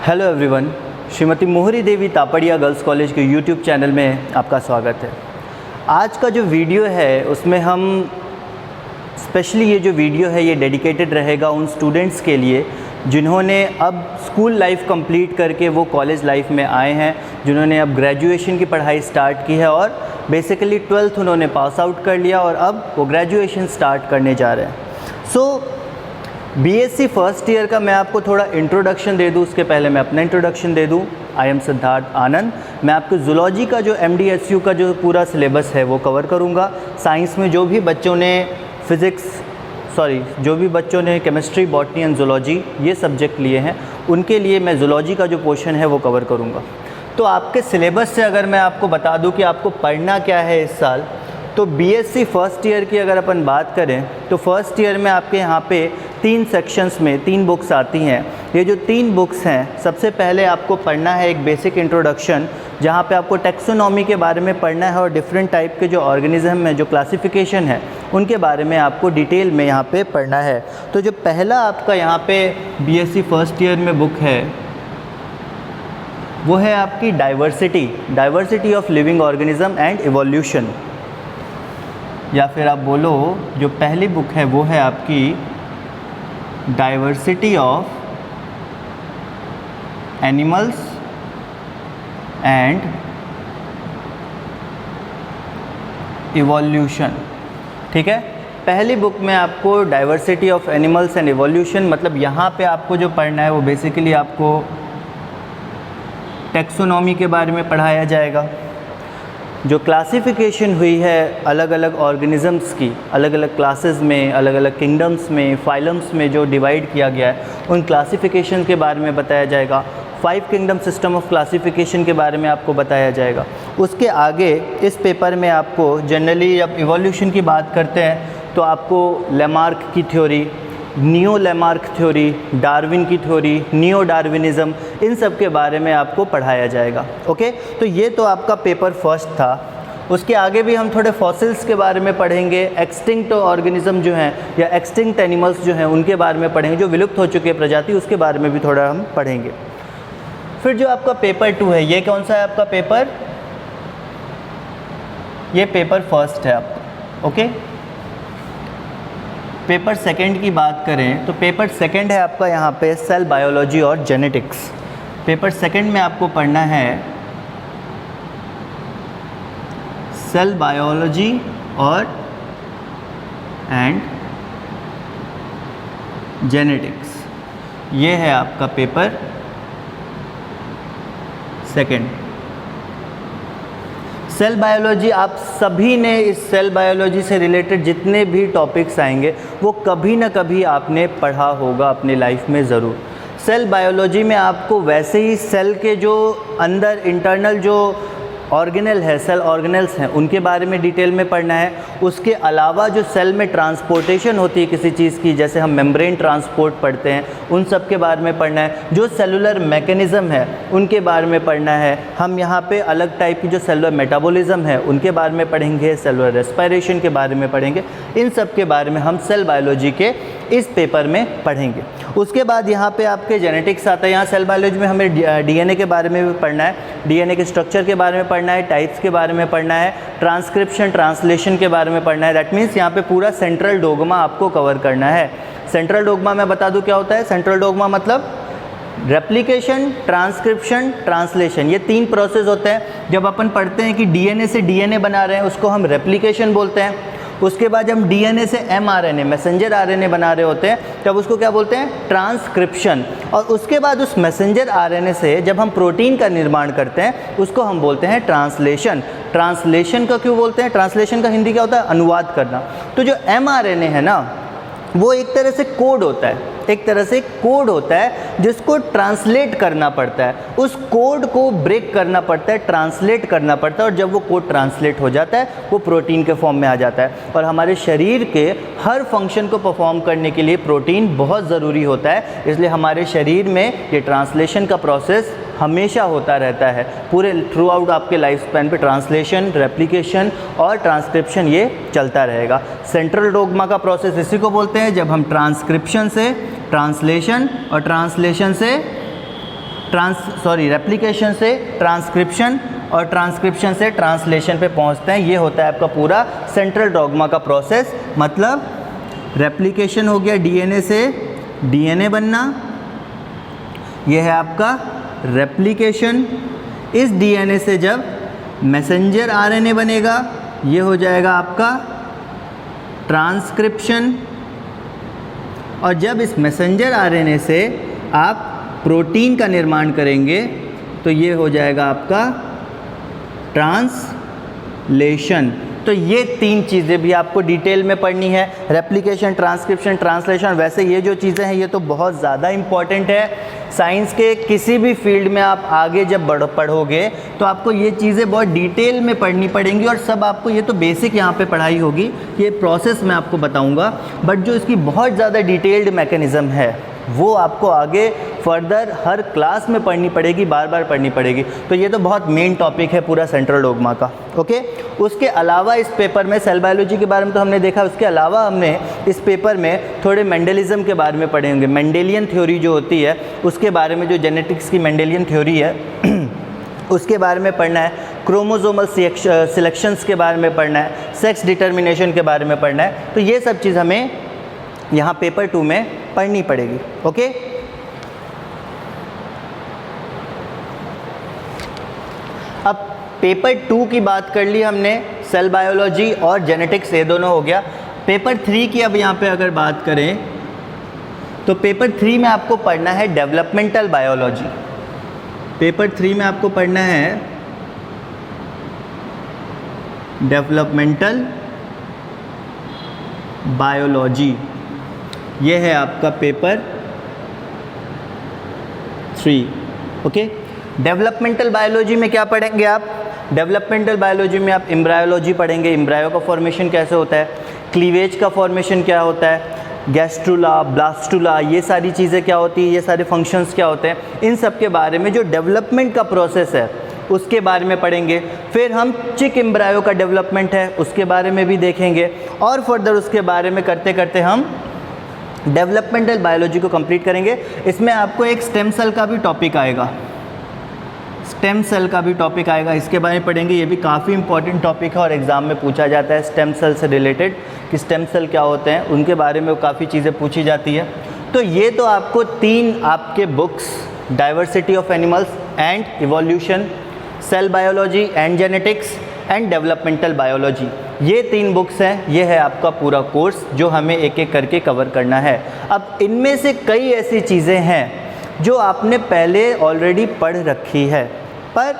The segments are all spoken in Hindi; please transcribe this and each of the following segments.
हेलो एवरीवन, श्रीमती मोहरी देवी तापड़िया गर्ल्स कॉलेज के यूट्यूब चैनल में आपका स्वागत है। आज का जो वीडियो है उसमें हम स्पेशली ये जो वीडियो है ये डेडिकेटेड रहेगा उन स्टूडेंट्स के लिए जिन्होंने अब स्कूल लाइफ कंप्लीट करके वो कॉलेज लाइफ में आए हैं, जिन्होंने अब ग्रेजुएशन की पढ़ाई स्टार्ट की है और बेसिकली 12th उन्होंने पास आउट कर लिया और अब वो ग्रेजुएशन स्टार्ट करने जा रहे हैं। बीएससी फर्स्ट ईयर का मैं आपको थोड़ा इंट्रोडक्शन दे दूँ। उसके पहले मैं अपना इंट्रोडक्शन दे दूँ। I am Siddharth Anand. मैं आपको जूलॉजी का जो MDSU का जो पूरा सिलेबस है वो कवर करूँगा। साइंस में जो भी बच्चों ने केमिस्ट्री, बॉटनी एंड जूलॉजी ये सब्जेक्ट लिए हैं उनके लिए मैं जूलॉजी का जो पोर्शन है वो कवर करूँगा। तो आपके सिलेबस से अगर मैं आपको बता दूँ कि आपको पढ़ना क्या है इस साल, तो बीएससी फर्स्ट ईयर की अगर अपन बात करें तो फर्स्ट ईयर में आपके यहाँ पे 3 सेक्शंस में 3 बुक्स आती हैं। ये जो 3 बुक्स हैं, सबसे पहले आपको पढ़ना है एक बेसिक इंट्रोडक्शन, जहाँ पे आपको टैक्सोनॉमी के बारे में पढ़ना है और डिफरेंट टाइप के जो ऑर्गेनिज्म है, जो क्लासिफिकेशन है, उनके बारे में आपको डिटेल में यहाँ पे पढ़ना है। तो जो पहला आपका यहाँ पे बीएससी फर्स्ट ईयर में बुक है वो है आपकी diversity of living organism and evolution, या फिर आप बोलो जो पहली बुक है वो है आपकी diversity of animals and evolution. ठीक है, पहली बुक में आपको diversity of animals and evolution, मतलब यहाँ पे आपको जो पढ़ना है वो बेसिकली आपको टैक्सोनॉमी के बारे में पढ़ाया जाएगा। जो क्लासिफिकेशन हुई है अलग अलग ऑर्गेनिज़म्स की, अलग अलग क्लासेस में, अलग अलग किंगडम्स में, फाइलम्स में जो डिवाइड किया गया है, उन क्लासिफिकेशन के बारे में बताया जाएगा। 5 किंगडम सिस्टम ऑफ क्लासिफिकेशन के बारे में आपको बताया जाएगा। उसके आगे इस पेपर में आपको जनरली जब इवोल्यूशन की बात करते हैं तो आपको लेमार्क की theory, neo Lamarck theory, Darwin की थ्योरी, नियो डार्विनिज़म, इन सब के बारे में आपको पढ़ाया जाएगा। ओके, तो ये तो आपका पेपर फर्स्ट था। उसके आगे भी हम थोड़े फॉसिल्स के बारे में पढ़ेंगे, एक्सटिंक्ट ऑर्गेनिज्म जो हैं या एक्सटिंक्ट एनिमल्स जो हैं उनके बारे में पढ़ेंगे, जो विलुप्त हो चुके प्रजाति, उसके बारे में भी थोड़ा हम पढ़ेंगे। फिर जो आपका पेपर 2 है, ये कौन सा है आपका पेपर? ये पेपर फर्स्ट है आपका। ओके, पेपर सेकंड की बात करें तो पेपर सेकंड है आपका यहाँ पे सेल बायोलॉजी और जेनेटिक्स। पेपर सेकंड में आपको पढ़ना है सेल बायोलॉजी और जेनेटिक्स। ये है आपका पेपर सेकंड। सेल बायोलॉजी, आप सभी ने इस सेल बायोलॉजी से रिलेटेड जितने भी टॉपिक्स आएंगे वो कभी ना कभी आपने पढ़ा होगा अपनी लाइफ में ज़रूर। सेल बायोलॉजी में आपको वैसे ही सेल के जो अंदर इंटरनल जो ऑर्गेनल है, सेल ऑर्गेनल्स हैं, उनके बारे में डिटेल में पढ़ना है। उसके अलावा जो सेल में ट्रांसपोर्टेशन होती है किसी चीज़ की, जैसे हम मेम्ब्रेन ट्रांसपोर्ट पढ़ते हैं, उन सब के बारे में पढ़ना है। जो सेलुलर मैकेनिज़्म है उनके बारे में पढ़ना है। हम यहाँ पे अलग टाइप की जो सेलुलर मेटाबॉलिज्म है उनके बारे में पढ़ेंगे, सेलुलर रेस्पिरेशन के बारे में पढ़ेंगे। इन सब के बारे में हम सेल बायोलॉजी के इस पेपर में पढ़ेंगे। उसके बाद यहाँ पे आपके जेनेटिक्स आता है। यहाँ सेल बायोलॉजी में हमें DNA के बारे में भी पढ़ना है, DNA के स्ट्रक्चर के बारे में पढ़ना है, टाइप्स के बारे में पढ़ना है, ट्रांसक्रिप्शन ट्रांसलेशन के बारे में पढ़ना है। दैट मीन्स यहाँ पे पूरा सेंट्रल डोग्मा आपको कवर करना है। सेंट्रल डोग्मा मैं बता दूँ क्या होता है। सेंट्रल डोग्मा मतलब रेप्लिकेशन, ट्रांसक्रिप्शन, ट्रांसलेशन, ये 3 प्रोसेस होते हैं। जब अपन पढ़ते हैं कि DNA से DNA बना रहे हैं उसको हम रेप्लिकेशन बोलते हैं। उसके बाद जब DNA से mRNA, मैसेंजर RNA बना रहे होते हैं तब उसको क्या बोलते हैं? ट्रांसक्रिप्शन। और उसके बाद उस मैसेंजर RNA से जब हम प्रोटीन का निर्माण करते हैं उसको हम बोलते हैं ट्रांसलेशन। ट्रांसलेशन का क्यों बोलते हैं? ट्रांसलेशन का हिंदी क्या होता है? अनुवाद करना। तो जो mRNA है ना, वो एक तरह से कोड होता है, एक तरह से कोड होता है जिसको ट्रांसलेट करना पड़ता है। उस कोड को ब्रेक करना पड़ता है, ट्रांसलेट करना पड़ता है, और जब वो कोड ट्रांसलेट हो जाता है वो प्रोटीन के फॉर्म में आ जाता है। और हमारे शरीर के हर फंक्शन को परफॉर्म करने के लिए प्रोटीन बहुत ज़रूरी होता है। इसलिए हमारे शरीर में ये ट्रांसलेशन का प्रोसेस हमेशा होता रहता है। पूरे थ्रू आउट आपके लाइफ स्पैन पे ट्रांसलेशन, रेप्लिकेशन और ट्रांसक्रिप्शन ये चलता रहेगा। सेंट्रल डोग्मा का प्रोसेस इसी को बोलते हैं, जब हम ट्रांसक्रिप्शन से ट्रांसलेशन और ट्रांसलेशन से रेप्लिकेशन से ट्रांसक्रिप्शन और ट्रांसक्रिप्शन से ट्रांसलेशन पे पहुंचते हैं। ये होता है आपका पूरा सेंट्रल डॉग्मा का प्रोसेस। मतलब रेप्लिकेशन हो गया डीएनए से डीएनए बनना, ये है आपका रेप्लिकेशन। इस डीएनए से जब मैसेंजर आरएनए बनेगा, ये हो जाएगा आपका ट्रांसक्रिप्शन। और जब इस मैसेंजर आरएनए से आप प्रोटीन का निर्माण करेंगे तो ये हो जाएगा आपका ट्रांसलेशन। तो ये 3 चीज़ें भी आपको डिटेल में पढ़नी है, रेप्लिकेशन, ट्रांसक्रिप्शन, ट्रांसलेशन। वैसे ये जो चीज़ें हैं ये तो बहुत ज़्यादा इम्पॉर्टेंट है। साइंस के किसी भी फील्ड में आप आगे जब पढ़ोगे तो आपको ये चीज़ें बहुत डिटेल में पढ़नी पड़ेंगी और सब आपको, ये तो बेसिक यहाँ पे पढ़ाई होगी, ये प्रोसेस मैं आपको बताऊँगा। बट जो इसकी बहुत ज़्यादा डिटेल्ड मैकेनिज़्म है वो आपको आगे फर्दर हर क्लास में पढ़नी पड़ेगी, बार बार पढ़नी पड़ेगी। तो ये तो बहुत मेन टॉपिक है पूरा सेंट्रल डॉग्मा का। ओके, उसके अलावा इस पेपर में सेल बायोलॉजी के बारे में तो हमने देखा, उसके अलावा हमने इस पेपर में थोड़े मेंडलिज्म के बारे में पढ़े होंगे। मेंडेलियन थ्योरी जो होती है उसके बारे में, जो जेनेटिक्स की मेंडेलियन थ्योरी है उसके बारे में पढ़ना है। क्रोमोसोमल सिलेक्शंस के बारे में पढ़ना है, सेक्स डिटर्मिनेशन के बारे में पढ़ना है। तो ये सब चीज़ हमें यहाँ पेपर 2 में पढ़नी पड़ेगी। ओके, अब पेपर 2 की बात कर ली हमने, सेल बायोलॉजी और जेनेटिक्स ये दोनों हो गया। पेपर 3 की अब यहाँ पे अगर बात करें तो पेपर 3 में आपको पढ़ना है डेवलपमेंटल बायोलॉजी। पेपर 3 में आपको पढ़ना है डेवलपमेंटल बायोलॉजी। ये है आपका पेपर 3। ओके, डेवलपमेंटल बायोलॉजी में क्या पढ़ेंगे आप? डेवलपमेंटल बायोलॉजी में आप एम्ब्रायोलॉजी पढ़ेंगे, एम्ब्रायो का फॉर्मेशन कैसे होता है, क्लीवेज का फॉर्मेशन क्या होता है, गैस्ट्रुला, ब्लास्टुला, ये सारी चीज़ें क्या होती है, ये सारे फंक्शंस क्या होते हैं, इन सब के बारे में जो डेवलपमेंट का प्रोसेस है उसके बारे में पढ़ेंगे। फिर हम चिक एम्ब्रायो का डेवलपमेंट है उसके बारे में भी देखेंगे और फर्दर उसके बारे में करते करते हम डेवलपमेंटल बायोलॉजी को कंप्लीट करेंगे। इसमें आपको एक स्टेम सेल का भी टॉपिक आएगा, स्टेम सेल का भी टॉपिक आएगा, इसके बारे में पढ़ेंगे। ये भी काफ़ी इंपॉर्टेंट टॉपिक है और एग्ज़ाम में पूछा जाता है स्टेम सेल से रिलेटेड कि स्टेम सेल क्या होते हैं, उनके बारे में काफ़ी चीज़ें पूछी जाती है। तो ये तो आपको 3 आपके books, diversity of animals and evolution, cell biology and genetics and developmental biology, ये 3 बुक्स हैं। ये है आपका पूरा कोर्स जो हमें एक एक करके कवर करना है। अब इनमें से कई ऐसी चीज़ें हैं जो आपने पहले ऑलरेडी पढ़ रखी है, पर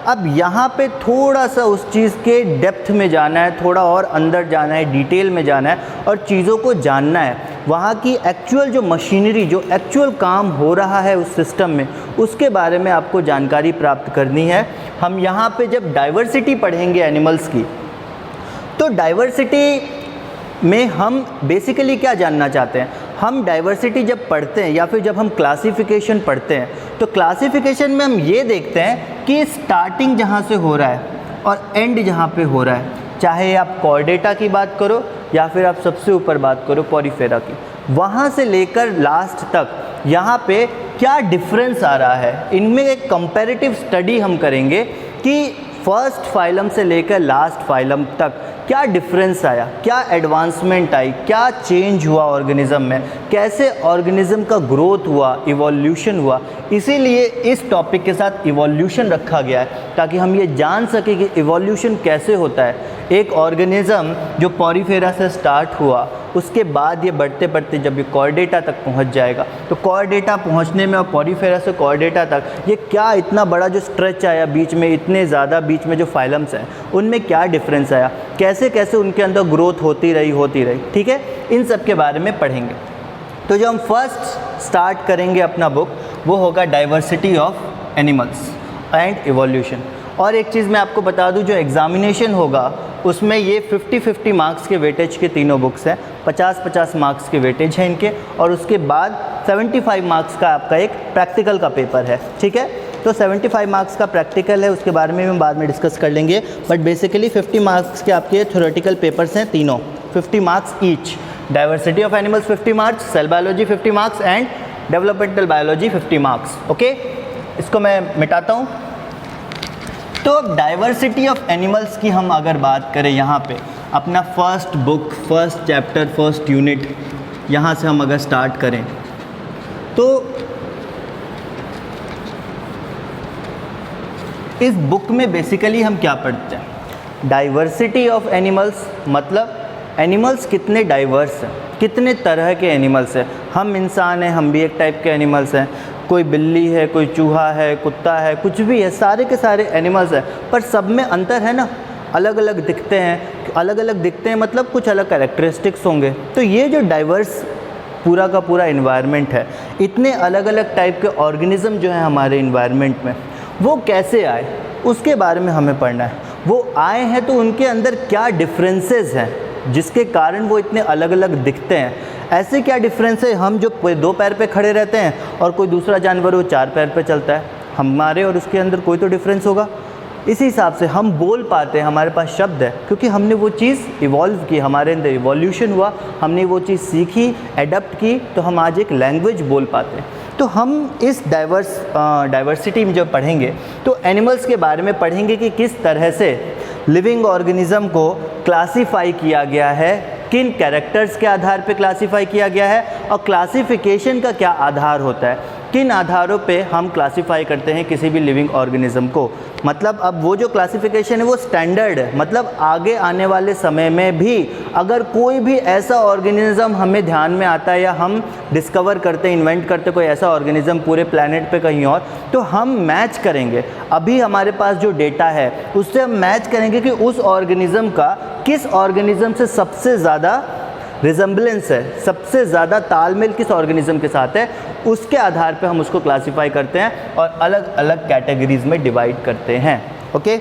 अब यहाँ पे थोड़ा सा उस चीज़ के डेप्थ में जाना है, थोड़ा और अंदर जाना है, डिटेल में जाना है और चीज़ों को जानना है। वहाँ की एक्चुअल जो मशीनरी, जो एक्चुअल काम हो रहा है उस सिस्टम में, उसके बारे में आपको जानकारी प्राप्त करनी है। हम यहाँ पे जब डाइवर्सिटी पढ़ेंगे एनिमल्स की, तो डाइवर्सिटी में हम बेसिकली क्या जानना चाहते हैं? हम डाइवर्सिटी जब पढ़ते हैं या फिर जब हम क्लासिफिकेशन पढ़ते हैं तो क्लासिफिकेशन में हम ये देखते हैं कि स्टार्टिंग जहाँ से हो रहा है और एंड जहाँ पे हो रहा है, चाहे आप कॉर्डेटा की बात करो या फिर आप सबसे ऊपर बात करो पॉरीफेरा की, वहाँ से लेकर लास्ट तक यहाँ पे क्या डिफरेंस आ रहा है, इनमें एक कंपैरेटिव स्टडी हम करेंगे कि फर्स्ट फाइलम से लेकर लास्ट फाइलम तक क्या डिफरेंस आया, क्या एडवांसमेंट आई, क्या चेंज हुआ ऑर्गेनिज़म में, कैसे ऑर्गेनिज़म का ग्रोथ हुआ, इवोल्यूशन हुआ। इसीलिए इस टॉपिक के साथ इवोल्यूशन रखा गया है ताकि हम ये जान सकें कि इवोल्यूशन कैसे होता है। एक ऑर्गेनिज़म जो पॉरीफेरा से स्टार्ट हुआ, उसके बाद ये बढ़ते बढ़ते जब ये कॉर्डेटा तक पहुंच जाएगा, तो कॉर्डेटा पहुंचने में और पॉरीफेरा से कॉर्डेटा तक ये क्या इतना बड़ा जो स्ट्रेच आया बीच में, इतने ज़्यादा बीच में जो फाइलम्स हैं उनमें क्या डिफरेंस आया, कैसे कैसे उनके अंदर ग्रोथ होती रही। ठीक है, इन सब के बारे में पढ़ेंगे। तो जो हम फर्स्ट स्टार्ट करेंगे अपना बुक, वो होगा diversity of animals and evolution. और एक चीज़ मैं आपको बता दूं, जो एग्ज़ामिनेशन होगा उसमें ये 50-50 मार्क्स के वेटेज के तीनों बुक्स हैं, 50-50 मार्क्स के वेटेज हैं इनके, और उसके बाद 75 मार्क्स का आपका एक प्रैक्टिकल का पेपर है। ठीक है, तो 75 मार्क्स का प्रैक्टिकल है, उसके बारे में हम बाद में डिस्कस कर लेंगे। बट बेसिकली 50 मार्क्स के आपके थ्योरेटिकल पेपर्स हैं तीनों, 50 marks each. Diversity of animals 50 marks, cell biology 50 marks and developmental biology 50 marks. Okay, इसको मैं मिटाता हूँ। तो अब डाइवर्सिटी ऑफ एनिमल्स की हम अगर बात करें, यहाँ पे अपना first book, first chapter, first unit, यहाँ से हम अगर स्टार्ट करें तो इस बुक में बेसिकली हम क्या पढ़ते हैं? डाइवर्सिटी ऑफ एनिमल्स, मतलब एनिमल्स कितने डाइवर्स हैं, कितने तरह के एनिमल्स हैं। हम इंसान हैं, हम भी एक टाइप के एनिमल्स हैं, कोई बिल्ली है, कोई चूहा है, कुत्ता है, कुछ भी है, सारे के सारे एनिमल्स हैं, पर सब में अंतर है ना, अलग अलग दिखते हैं, अलग अलग दिखते हैं मतलब कुछ अलग कैरेक्टरिस्टिक्स होंगे। तो ये जो डाइवर्स पूरा का पूरा इन्वायरमेंट है, इतने अलग अलग टाइप के ऑर्गेनिज्म जो हैं हमारे इन्वायरमेंट में, वो कैसे आए उसके बारे में हमें पढ़ना है। वो आए हैं तो उनके अंदर क्या डिफरेंसेस हैं जिसके कारण वो इतने अलग अलग दिखते हैं। ऐसे क्या डिफरेंस है, हम जो दो पैर पे खड़े रहते हैं और कोई दूसरा जानवर वो चार पैर पे चलता है, हमारे और उसके अंदर कोई तो डिफरेंस होगा। इसी हिसाब से हम बोल पाते हैं, हमारे पास शब्द है, क्योंकि हमने वो चीज़ इवॉल्व की, हमारे अंदर इवोल्यूशन हुआ, हमने वो चीज़ सीखी, एडप्ट की, तो हम आज एक लैंग्वेज बोल पाते हैं। तो हम इस डाइवर्सिटी में जब पढ़ेंगे तो एनिमल्स के बारे में पढ़ेंगे कि किस तरह से लिविंग ऑर्गेनिज्म को क्लासीफाई किया गया है, किन कैरेक्टर्स के आधार पे क्लासीफाई किया गया है, और क्लासिफिकेशन का क्या आधार होता है, किन आधारों पे हम क्लासीफाई करते हैं किसी भी लिविंग ऑर्गेनिज्म को। मतलब अब वो जो क्लासिफिकेशन है वो स्टैंडर्ड है, मतलब आगे आने वाले समय में भी अगर कोई भी ऐसा ऑर्गेनिज्म हमें ध्यान में आता है या हम डिस्कवर करते, इन्वेंट करते कोई ऐसा ऑर्गेनिज्म पूरे प्लैनेट पे कहीं और, तो हम मैच करेंगे, अभी हमारे पास जो डेटा है उससे हम मैच करेंगे कि उस ऑर्गेनिज्म का किस ऑर्गेनिज्म से सबसे ज़्यादा रिजेंबलेंस है, सबसे ज़्यादा तालमेल किस ऑर्गेनिज्म के साथ है, उसके आधार पे हम उसको क्लासीफाई करते हैं और अलग अलग कैटेगरीज़ में डिवाइड करते हैं। ओके,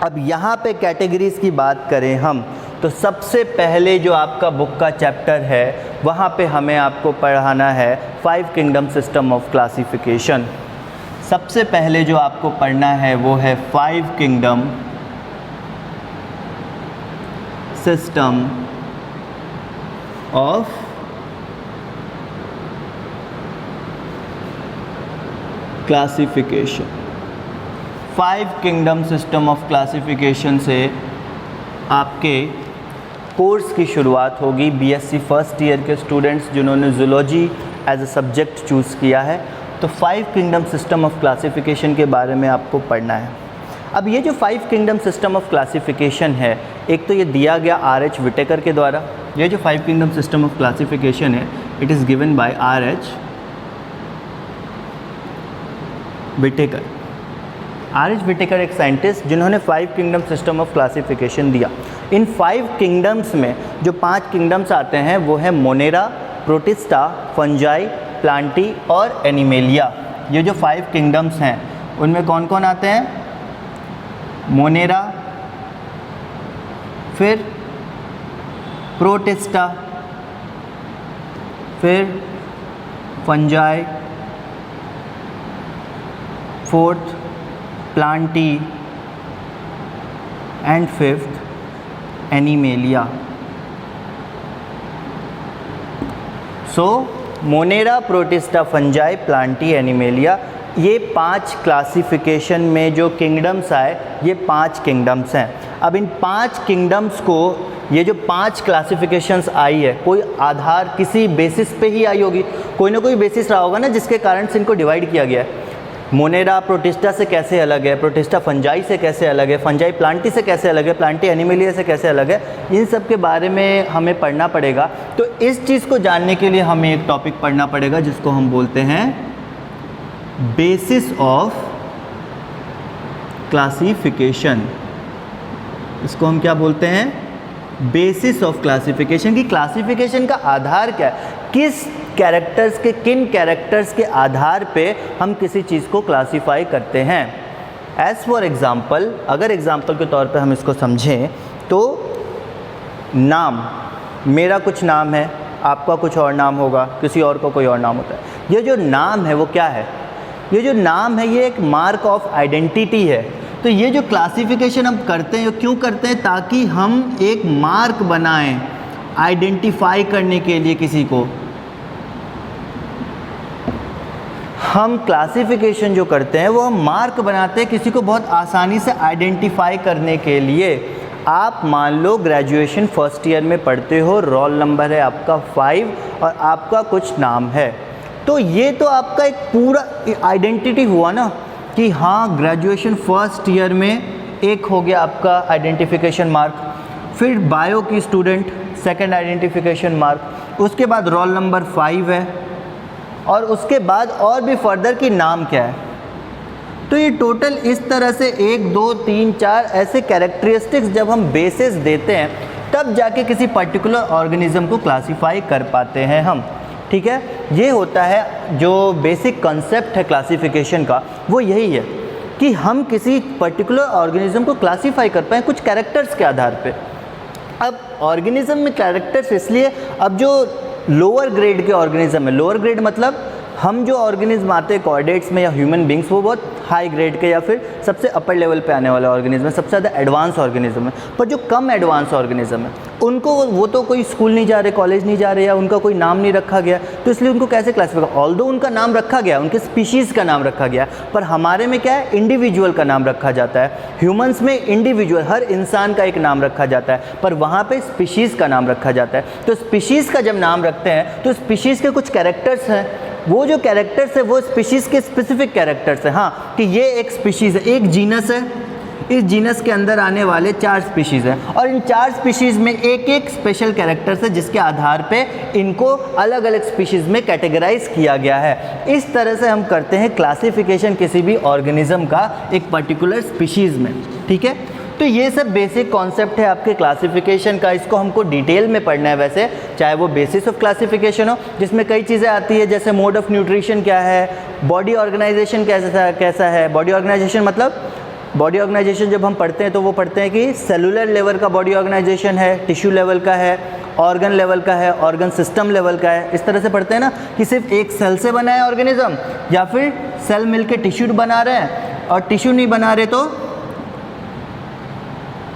अब यहाँ पे कैटेगरीज़ की बात करें हम, तो सबसे पहले जो आपका बुक का चैप्टर है वहाँ पे हमें आपको पढ़ाना है 5 किंगडम सिस्टम ऑफ क्लासिफिकेशन। सबसे पहले जो आपको पढ़ना है वो है 5 kingdom system of classification. 5 kingdom system of classification से आपके कोर्स की शुरुआत होगी। बीएससी फर्स्ट ईयर के स्टूडेंट्स जिन्होंने zoology as a subject choose किया है, तो 5 किंगडम सिस्टम ऑफ क्लासिफिकेशन के बारे में आपको पढ़ना है। अब ये जो 5 किंगडम सिस्टम ऑफ क्लासिफिकेशन है, एक तो ये दिया गया R.H. विटेकर के द्वारा। ये जो 5 किंगडम सिस्टम ऑफ क्लासिफिकेशन है, it is given by R.H. Whittaker. R.H. Whittaker एक साइंटिस्ट जिन्होंने 5 किंगडम सिस्टम ऑफ क्लासिफिकेशन दिया। इन 5 किंगडम्स में जो 5 किंगडम्स आते हैं वो है मोनेरा, प्रोटिस्टा, फंजाई, प्लांटी और एनिमेलिया। ये जो 5 किंगडम्स हैं उनमें कौन कौन आते हैं? मोनेरा, फिर प्रोटिस्टा, फिर fungi, fourth Plantae and fifth animalia. So Monera, Protista, fungi, Plantae, animalia, ये 5 क्लासिफिकेशन में जो किंगडम्स आए, ये 5 किंगडम्स हैं। अब इन 5 किंगडम्स को, ये जो 5 क्लासिफिकेशंस आई है, कोई आधार किसी बेसिस पे ही आई होगी, कोई ना कोई बेसिस रहा होगा ना जिसके कारण से इनको डिवाइड किया गया है। मोनेरा प्रोटिस्टा से कैसे अलग है, प्रोटिस्टा फंजाई से कैसे अलग है, फंजाई प्लांटी से कैसे अलग है, प्लांटी एनिमेलिया से कैसे अलग है, इन सब के बारे में हमें पढ़ना पड़ेगा। तो इस चीज़ को जानने के लिए हमें एक टॉपिक पढ़ना पड़ेगा जिसको हम बोलते हैं बेसिस ऑफ क्लासिफिकेशन। इसको हम क्या बोलते हैं? Basis of classification. की क्लासिफिकेशन का आधार क्या है, किस कैरेक्टर्स के, किन कैरेक्टर्स के आधार पे हम किसी चीज़ को क्लासीफाई करते हैं। एज फॉर एग्ज़ाम्पल, अगर एग्ज़ाम्पल के तौर पे हम इसको समझें तो नाम, मेरा कुछ नाम है, आपका कुछ और नाम होगा, किसी और को कोई और नाम होता है। ये जो नाम है वो क्या है? ये जो नाम है ये एक मार्क ऑफ आइडेंटिटी है। तो ये जो क्लासिफिकेशन हम करते हैं, क्यों करते हैं? ताकि हम एक मार्क बनाएं आइडेंटिफाई करने के लिए किसी को। हम क्लासिफिकेशन जो करते हैं वो हम मार्क बनाते हैं किसी को बहुत आसानी से आइडेंटिफाई करने के लिए। आप मान लो ग्रेजुएशन फर्स्ट ईयर में पढ़ते हो, रोल नंबर है आपका 5 और आपका कुछ नाम है, तो ये तो आपका एक पूरा आइडेंटिटी हुआ ना कि हाँ ग्रेजुएशन फर्स्ट ईयर में एक हो गया आपका आइडेंटिफिकेशन मार्क। फिर बायो की स्टूडेंट सेकंड आइडेंटिफिकेशन मार्क, उसके बाद रोल नंबर 5 है और उसके बाद और भी फर्दर कि नाम क्या है। तो ये टोटल इस तरह से 1 2 3 4 ऐसे कैरेक्टरिस्टिक्स जब हम बेसिस देते हैं तब जाके किसी पर्टिकुलर ऑर्गेनिज्म को क्लासीफाई कर पाते हैं हम। ठीक है, ये होता है जो बेसिक कॉन्सेप्ट है क्लासिफिकेशन का, वो यही है कि हम किसी पर्टिकुलर ऑर्गेनिज्म को क्लासीफाई कर पाएँ कुछ कैरेक्टर्स के आधार पे। अब ऑर्गेनिज्म में कैरेक्टर्स इसलिए, अब जो लोअर ग्रेड के ऑर्गेनिज्म है, लोअर ग्रेड मतलब हम जो ऑर्गेनिज्म आते हैं कॉर्डेट्स में या ह्यूमन बींग्स, वो बहुत हाई ग्रेड के या फिर सबसे अपर लेवल पे आने वाले ऑर्गेनिज्म है, सबसे ज़्यादा एडवांस ऑर्गेनिज्म है। पर जो कम एडवांस ऑर्गेनिज्म है उनको, वो तो कोई स्कूल नहीं जा रहे, कॉलेज नहीं जा रहे, या उनका कोई नाम नहीं रखा गया, तो इसलिए उनको कैसे क्लासीफाई, ऑल्दो उनका नाम रखा गया, उनके स्पीशीज़ का नाम रखा गया, पर हमारे में क्या है, इंडिविजुअल का नाम रखा जाता है। ह्यूमंस में इंडिविजुअल, हर इंसान का एक नाम रखा जाता है, पर वहाँ पे स्पीशीज़ का नाम रखा जाता है। तो स्पीशीज़ का जब नाम रखते हैं तो स्पीशीज़ के कुछ कैरेक्टर्स हैं, वो जो कैरेक्टर्स है वो स्पीशीज़ के स्पेसिफिक कैरेक्टर्स हैं। हाँ, कि ये एक स्पीशीज़ है, एक जीनस है, इस जीनस के अंदर आने वाले 4 स्पीशीज़ हैं और इन 4 स्पीशीज़ में एक एक स्पेशल कैरेक्टर्स है जिसके आधार पे इनको अलग अलग स्पीशीज़ में कैटेगराइज किया गया है। इस तरह से हम करते हैं क्लासिफिकेशन किसी भी ऑर्गेनिज्म का एक पर्टिकुलर स्पीशीज़ में। ठीक है, तो ये सब बेसिक कॉन्सेप्ट है आपके क्लासिफिकेशन का, इसको हमको डिटेल में पढ़ना है वैसे, चाहे वो बेसिस ऑफ क्लासिफिकेशन हो जिसमें कई चीज़ें आती है, जैसे मोड ऑफ न्यूट्रिशन क्या है, बॉडी ऑर्गेनाइजेशन कैसा है। बॉडी ऑर्गेनाइजेशन मतलब, बॉडी ऑर्गेनाइजेशन जब हम पढ़ते हैं तो वो पढ़ते हैं कि सेलुलर लेवल का बॉडी ऑर्गेनाइजेशन है, टिश्यू लेवल का है, ऑर्गन लेवल का है, ऑर्गन सिस्टम लेवल का है। इस तरह से पढ़ते हैं ना कि सिर्फ एक सेल से बना है ऑर्गेनिज्म, या फिर सेल मिलके टिश्यू बना रहे हैं, और टिश्यू नहीं बना रहे तो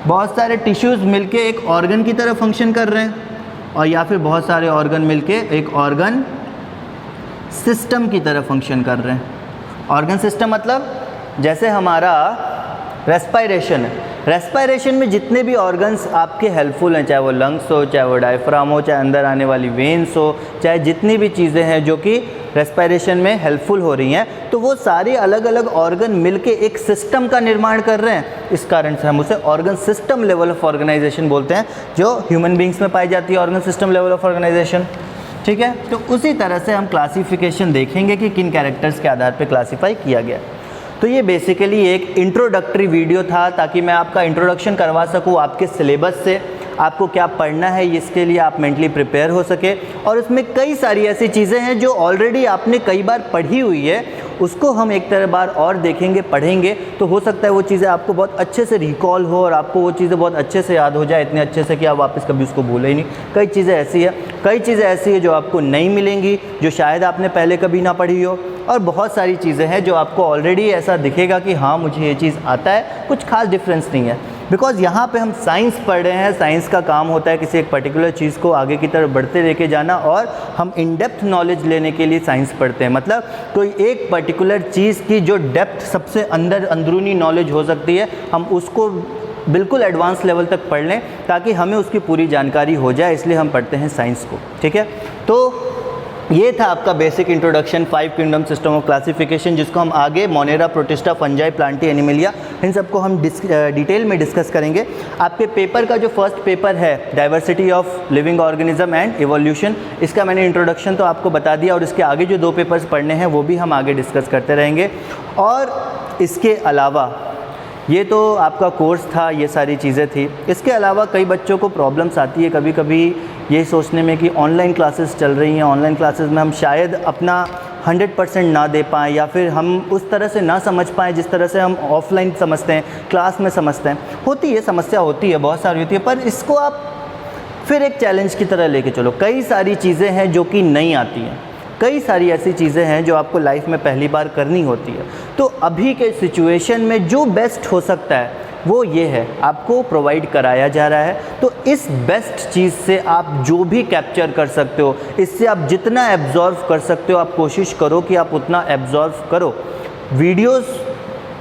बहुत सारे टिश्यूज़ मिलके एक ऑर्गन की तरह फंक्शन कर रहे हैं, और या फिर बहुत सारे ऑर्गन मिलके एक ऑर्गन सिस्टम की तरह फंक्शन कर रहे हैं। ऑर्गन सिस्टम मतलब जैसे हमारा रेस्पायरेशन है, रेस्पायरेशन में जितने भी ऑर्गन्स आपके हेल्पफुल हैं, चाहे वो लंग्स हो, चाहे वो डायफ्राम हो, चाहे अंदर आने वाली वेन्स हो, चाहे जितनी भी चीज़ें हैं जो कि रेस्पायरेशन में हेल्पफुल हो रही हैं, तो वो सारे अलग अलग ऑर्गन मिलके एक सिस्टम का निर्माण कर रहे हैं। इस कारण से हम उसे organ system level of organisation बोलते हैं, जो ह्यूमन बींग्स में पाई जाती है organ system level of organisation. ठीक है, तो उसी तरह से हम क्लासिफिकेशन देखेंगे कि किन कैरेक्टर्स के आधार पर क्लासीफाई किया गया। तो ये बेसिकली एक इंट्रोडक्टरी वीडियो था ताकि मैं आपका इंट्रोडक्शन करवा सकूँ आपके सिलेबस से, आपको क्या पढ़ना है इसके लिए आप मेंटली प्रिपेयर हो सके। और उसमें कई सारी ऐसी चीज़ें हैं जो ऑलरेडी आपने कई बार पढ़ी हुई है, उसको हम एक तरह बार और देखेंगे, पढ़ेंगे, तो हो सकता है वो चीज़ें आपको बहुत अच्छे से रिकॉल हो और आपको वो चीज़ें बहुत अच्छे से याद हो जाए, इतने अच्छे से कि आप वापस कभी उसको भूले ही नहीं। कई चीज़ें ऐसी है जो आपको नहीं मिलेंगी, जो शायद आपने पहले कभी ना पढ़ी हो, और बहुत सारी चीज़ें हैं जो आपको ऑलरेडी ऐसा दिखेगा कि हाँ मुझे ये चीज़ आता है, कुछ खास डिफरेंस नहीं है। बिकॉज़ यहाँ पे हम साइंस पढ़ रहे हैं, साइंस का काम होता है किसी एक पर्टिकुलर चीज़ को आगे की तरफ बढ़ते लेके जाना, और हम इन डेप्थ नॉलेज लेने के लिए साइंस पढ़ते हैं। मतलब कोई एक पर्टिकुलर चीज़ की जो डेप्थ सबसे अंदरूनी नॉलेज हो सकती है, हम उसको बिल्कुल एडवांस लेवल तक पढ़ लें ताकि हमें उसकी पूरी जानकारी हो जाए, इसलिए हम पढ़ते हैं साइंस को। ठीक है, तो ये था आपका basic introduction 5 kingdom system of classification, जिसको हम आगे Monera, Protista, fungi, Plantae, Animalia, इन सबको हम डिटेल में डिस्कस करेंगे। आपके पेपर का जो फर्स्ट पेपर है diversity of living organism and evolution, इसका मैंने इंट्रोडक्शन तो आपको बता दिया, और इसके आगे जो 2 पेपर्स पढ़ने हैं वो भी हम आगे डिस्कस करते रहेंगे। और इसके अलावा ये तो आपका कोर्स था, ये सारी चीज़ें थी। इसके अलावा कई बच्चों को प्रॉब्लम्स आती है कभी कभी ये सोचने में कि ऑनलाइन क्लासेस चल रही हैं, ऑनलाइन क्लासेस में हम शायद अपना 100% ना दे पाएँ, या फिर हम उस तरह से ना समझ पाएँ जिस तरह से हम ऑफलाइन समझते हैं, क्लास में समझते हैं। होती है, समस्या होती है, बहुत सारी होती है, पर इसको आप फिर एक चैलेंज की तरह लेके चलो। कई सारी चीज़ें हैं जो कि नहीं आती हैं, कई सारी ऐसी चीज़ें हैं जो आपको लाइफ में पहली बार करनी होती है। तो अभी के सिचुएशन में जो बेस्ट हो सकता है वो ये है, आपको प्रोवाइड कराया जा रहा है। तो इस बेस्ट चीज़ से आप जो भी कैप्चर कर सकते हो, इससे आप जितना एब्जॉर्व कर सकते हो, आप कोशिश करो कि आप उतना एब्जॉर्व करो। वीडियोस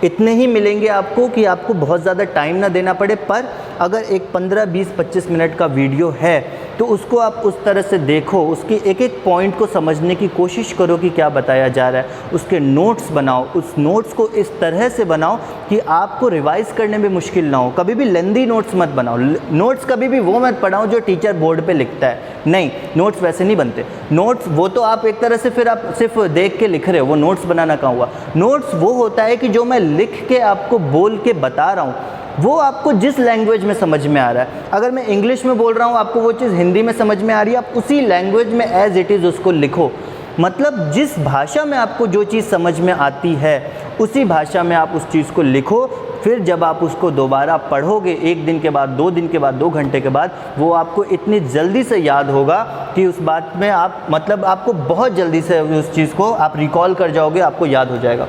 इतने ही मिलेंगे आपको कि आपको बहुत ज़्यादा टाइम ना देना पड़े, पर अगर एक 15, 20, 25 मिनट का वीडियो है तो उसको आप उस तरह से देखो, उसके एक एक पॉइंट को समझने की कोशिश करो कि क्या बताया जा रहा है, उसके नोट्स बनाओ, उस नोट्स को इस तरह से बनाओ कि आपको रिवाइज़ करने में मुश्किल ना हो। कभी भी लेंदी नोट्स मत बनाओ, नोट्स कभी भी वो मत पढ़ाओ जो टीचर बोर्ड पे लिखता है, नहीं, नोट्स वैसे नहीं बनते। नोट्स वो तो आप एक तरह से फिर आप सिर्फ देख के लिख रहे हो, वो नोट्स बनाना कहाँ हुआ। नोट्स वो होता है कि जो मैं लिख के आपको बोल के बता रहा हूँ, वो आपको जिस लैंग्वेज में समझ में आ रहा है। अगर मैं इंग्लिश में बोल रहा हूँ, आपको वो चीज़ हिंदी में समझ में आ रही है, आप उसी लैंग्वेज में एज इट इज़ उसको लिखो। मतलब जिस भाषा में आपको जो चीज़ समझ में आती है, उसी भाषा में आप उस चीज़ को लिखो। फिर जब आप उसको दोबारा पढ़ोगे, 1 दिन के बाद, 2 दिन के बाद, 2 घंटे के बाद, वो आपको इतनी जल्दी से याद होगा कि उस बात में आप मतलब आपको बहुत जल्दी से उस चीज़ को आप रिकॉल कर जाओगे, आपको याद हो जाएगा।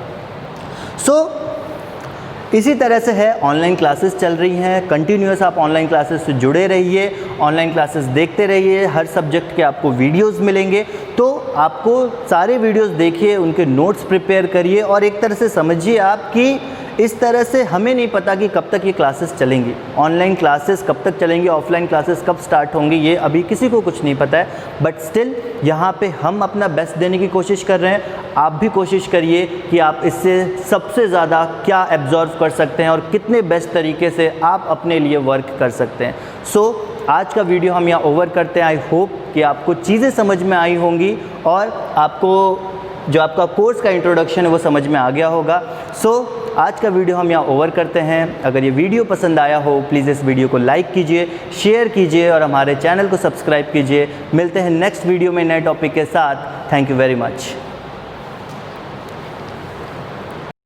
इसी तरह से है, ऑनलाइन क्लासेस चल रही हैं, कंटिन्यूअस आप ऑनलाइन क्लासेस से जुड़े रहिए, ऑनलाइन क्लासेस देखते रहिए, हर सब्जेक्ट के आपको वीडियोस मिलेंगे। तो आपको सारे वीडियोस देखिए, उनके नोट्स प्रिपेयर करिए और एक तरह से समझिए आप कि इस तरह से हमें नहीं पता कि कब तक ये क्लासेस चलेंगी, ऑनलाइन क्लासेस कब तक चलेंगी, ऑफलाइन क्लासेस कब स्टार्ट होंगी, ये अभी किसी को कुछ नहीं पता है। बट स्टिल यहाँ पे हम अपना बेस्ट देने की कोशिश कर रहे हैं। आप भी कोशिश करिए कि आप इससे सबसे ज़्यादा क्या एब्जॉर्व कर सकते हैं और कितने बेस्ट तरीके से आप अपने लिए वर्क कर सकते हैं। आज का वीडियो हम यहाँ ओवर करते हैं। आई होप कि आपको चीज़ें समझ में आई होंगी और आपको जो आपका कोर्स का इंट्रोडक्शन है वो समझ में आ गया होगा। आज का वीडियो हम यहाँ ओवर करते हैं। अगर ये वीडियो पसंद आया हो, प्लीज़ इस वीडियो को लाइक कीजिए, शेयर कीजिए और हमारे चैनल को सब्सक्राइब कीजिए। मिलते हैं नेक्स्ट वीडियो में नए टॉपिक के साथ। Thank you very much.